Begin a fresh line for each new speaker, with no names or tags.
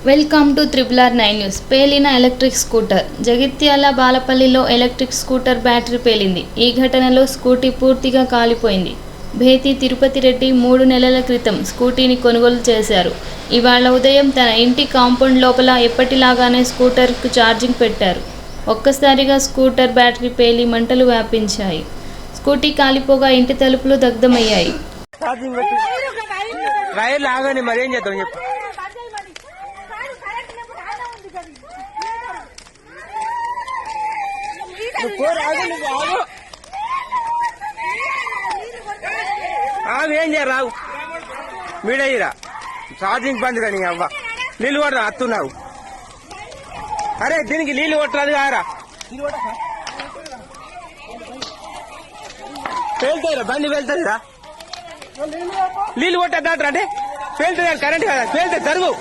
Welcome to RRR9 news. పేలిన electric scooter. Jagtial బాలపల్లిలో electric scooter battery పేలింది. ఈ ఘటనలో స్కూటీ పూర్తిగా కాలిపోయింది. భేతి తిరుపతి రెడ్డి 3 నెలల క్రితం స్కూటీని కొనుగోలు చేశారు. ఇవాళ ఉదయం తన ఇంటి కాంపౌండ్ లోపల ఎప్పటిలాగానే స్కూటర్కు ఛార్జింగ్ పెట్టారు. ఒక్కసారిగా స్కూటర్ బ్యాటరీ పేలి మంటలు వ్యాపించాయి. స్కూటీ కాలిపోగా ఇంటి తలుపులు దగ్ధమయ్యాయి.
ఏం చేయరావు మీడయ్యరా ఛార్జింగ్ బంద్ కానీ అవ్వ నీళ్ళు కొట్టరా అత్తున్నావు. అరే దీనికి నీళ్ళు కొట్టరాదు కారా, పేలుతాయిరా బండి వెళ్తుందిరా. నీళ్ళు కొట్టద్దాట్రా అంటే పేలుతుంది కరెంట్ కదా, పేలితే జరుగు.